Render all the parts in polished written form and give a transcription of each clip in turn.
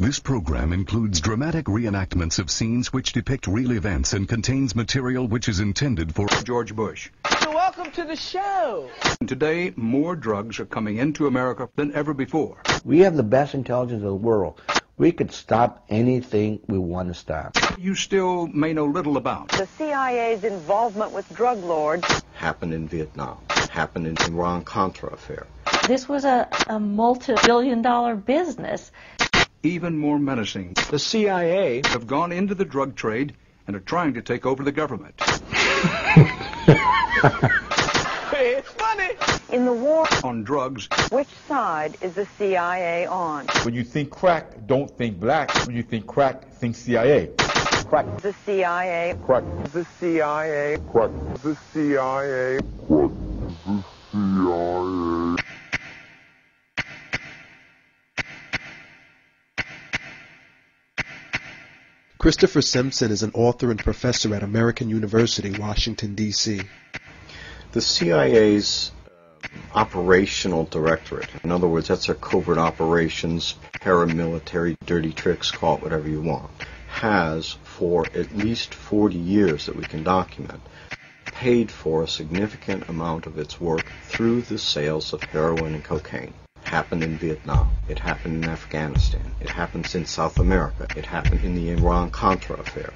This program includes dramatic reenactments of scenes which depict real events and contains material which is intended for George Bush. So welcome to the show. Today, more drugs are coming into America than ever before. We have the best intelligence of the world. We could stop anything we want to stop. You still may know little about the CIA's involvement with drug lords. Happened in Vietnam. Happened in the Irán-Contra affair. This was a multi-billion-dollar business. Even more menacing, The CIA have gone into the drug trade and are trying to take over the government. It's funny. In the war On drugs, which side is the CIA on? When you think crack, don't think black. When you think crack, think CIA. Crack. The CIA. Crack. The CIA. Crack. The CIA. Christopher Simpson is an author and professor at American University, Washington, D.C. The CIA's operational directorate, in other words, that's their covert operations, paramilitary, dirty tricks, call it whatever you want, has for at least 40 years that we can document, paid for a significant amount of its work through the sales of heroin and cocaine. It happened in Vietnam. It happened in Afghanistan. It happens in South America. It happened in the Irán-Contra affair.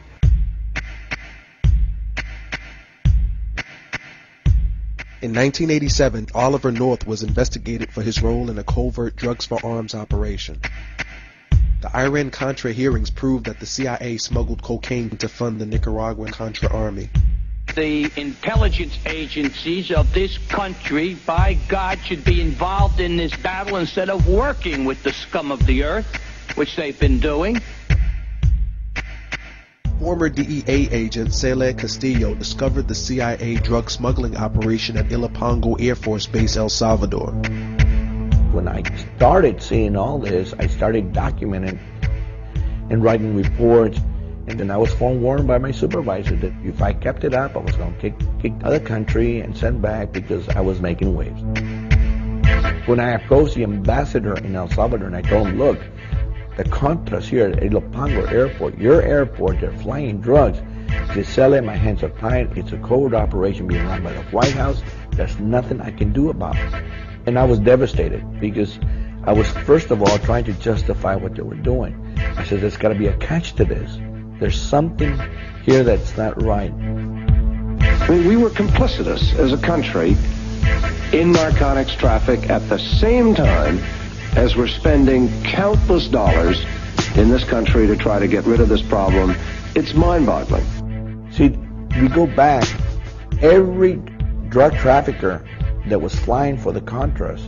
In 1987, Oliver North was investigated for his role in a covert drugs for arms operation. The Irán-Contra hearings proved that the CIA smuggled cocaine to fund the Nicaraguan Contra army. The intelligence agencies of this country, by God, should be involved in this battle instead of working with the scum of the earth, which they've been doing. Former DEA agent Cele Castillo discovered the CIA drug smuggling operation at Ilopango Air Force Base, El Salvador. When I started seeing all this, I started documenting and writing reports. And then I was forewarned by my supervisor that if I kept it up, I was going to kick other country and send back because I was making waves. When I approached the ambassador in El Salvador and I told him, look, the Contras here at Ilopango Airport, your airport, they're flying drugs. They sell it, my hands are tied. It's a covert operation being run by the White House. There's nothing I can do about it. And I was devastated because I was, first of all, trying to justify what they were doing. I said, there's got to be a catch to this. There's something here that's not right. I mean, we were complicitous as a country in narcotics traffic at the same time as we're spending countless dollars in this country to try to get rid of this problem. It's mind-boggling. See, we go back, every drug trafficker that was flying for the Contras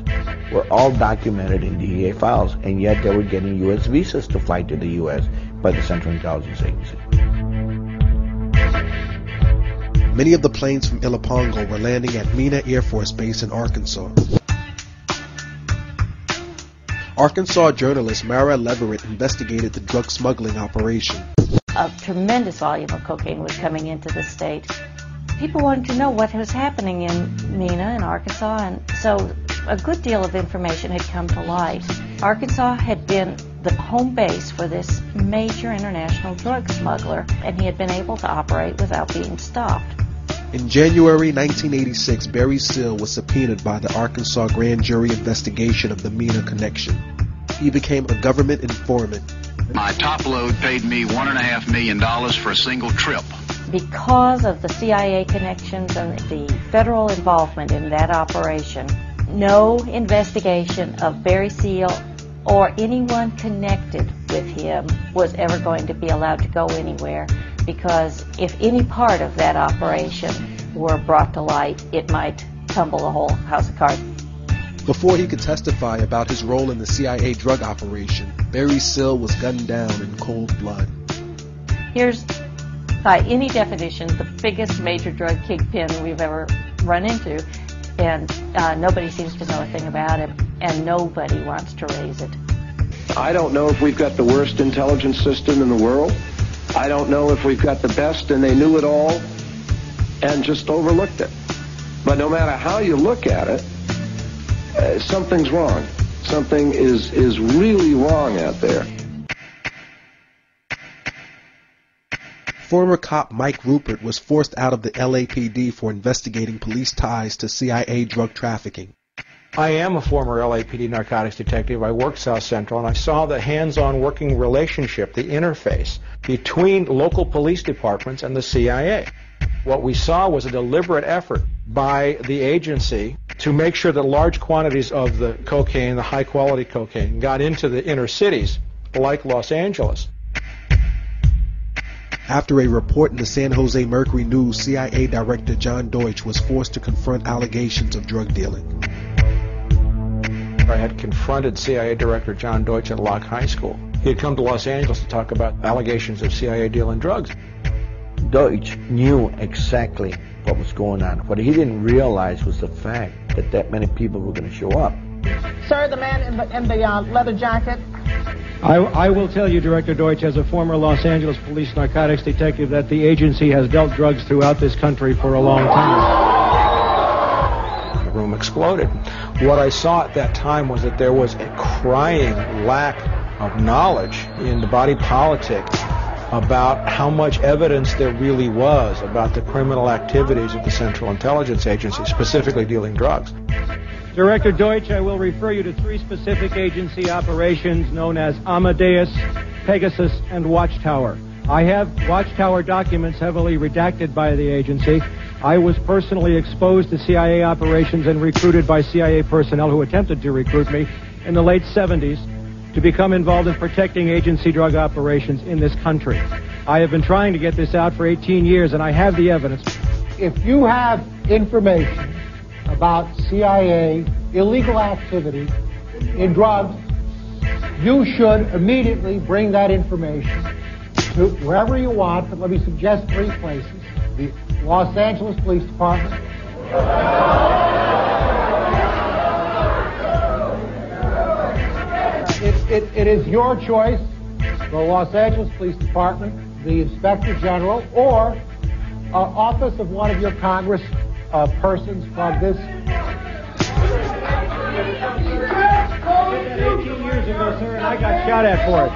were all documented in DEA files, and yet they were getting U.S. visas to fly to the U.S. by the Central Intelligence Agency. Many of the planes from Ilopango were landing at Mena Air Force Base in Arkansas. Arkansas journalist Mara Leverett investigated the drug smuggling operation. A tremendous volume of cocaine was coming into the state. People wanted to know what was happening in Mena in Arkansas, and so a good deal of information had come to light. Arkansas had been the home base for this major international drug smuggler, and he had been able to operate without being stopped. In January 1986, Barry Seal was subpoenaed by the Arkansas grand jury investigation of the Mena connection. He became a government informant. My top load paid me $1.5 million for a single trip. Because of the CIA connections and the federal involvement in that operation, no investigation of Barry Seal or anyone connected with him was ever going to be allowed to go anywhere, because if any part of that operation were brought to light, it might tumble the whole house of cards. Before he could testify about his role in the CIA drug operation, Barry Seal was gunned down in cold blood. Here's, by any definition, the biggest major drug kingpin we've ever run into, and nobody seems to know a thing about it, and nobody wants to raise it. I don't know if we've got the worst intelligence system in the world. I don't know if we've got the best and they knew it all and just overlooked it. But no matter how you look at it, something's wrong. Something is really wrong out there. Former cop Mike Rupert was forced out of the LAPD for investigating police ties to CIA drug trafficking. I am a former LAPD narcotics detective. I worked South Central, and I saw the hands-on working relationship, the interface between local police departments and the CIA. What we saw was a deliberate effort by the agency to make sure that large quantities of the cocaine, the high-quality cocaine, got into the inner cities, like Los Angeles. After a report in the San Jose Mercury News, CIA Director John Deutsch was forced to confront allegations of drug dealing. I had confronted CIA Director John Deutsch at Locke High School. He had come to Los Angeles to talk about allegations of CIA dealing drugs. Deutsch knew exactly what was going on. What he didn't realize was the fact that that many people were going to show up. Sir, the man in the leather jacket. I will tell you, Director Deutsch, as a former Los Angeles police narcotics detective, that the agency has dealt drugs throughout this country for a long time. The room exploded. What I saw at that time was that there was a crying lack of knowledge in the body politic about how much evidence there really was about the criminal activities of the Central Intelligence Agency, specifically dealing drugs. Director Deutsch, I will refer you to 3 specific agency operations known as Amadeus, Pegasus, and Watchtower. I have Watchtower documents heavily redacted by the agency. I was personally exposed to CIA operations and recruited by CIA personnel who attempted to recruit me in the late 70s to become involved in protecting agency drug operations in this country. I have been trying to get this out for 18 years, and I have the evidence. If you have information about CIA illegal activity in drugs, you should immediately bring that information to wherever you want, but let me suggest 3 places. The Los Angeles Police Department, it is your choice, the Los Angeles Police Department, the Inspector General, or office of one of your Congress persons from this. 18 years ago, sir, and I got shot at for it.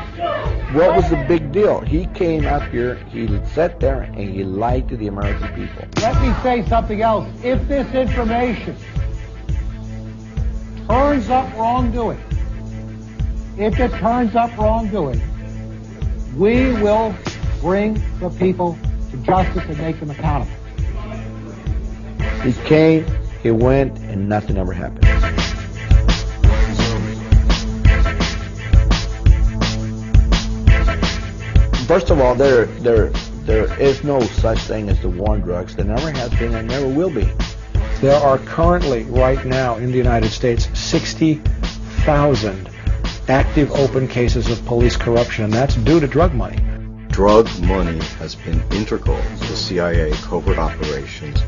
What was the big deal? He came up here, he sat there, and he lied to the American people. Let me say something else. If this information turns up wrongdoing, we will bring the people to justice and make them accountable. He came, he went, and nothing ever happened. First of all, there is no such thing as the war on drugs. There never has been and never will be. There are currently, right now, in the United States, 60,000 active open cases of police corruption, and that's due to drug money. Drug money has been integral to CIA covert operations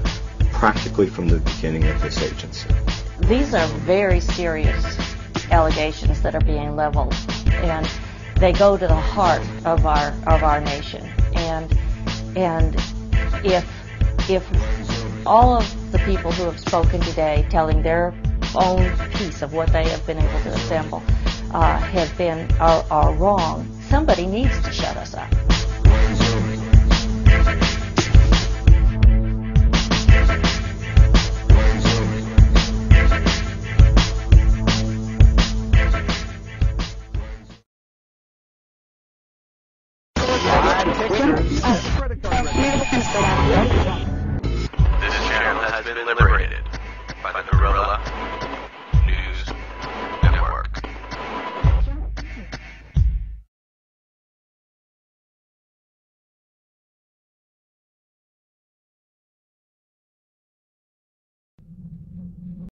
practically from the beginning of this agency. These are very serious allegations that are being leveled, and they go to the heart of our nation. And if all of the people who have spoken today, telling their own piece of what they have been able to assemble, are wrong, somebody needs to shut us up. This channel has been liberated by the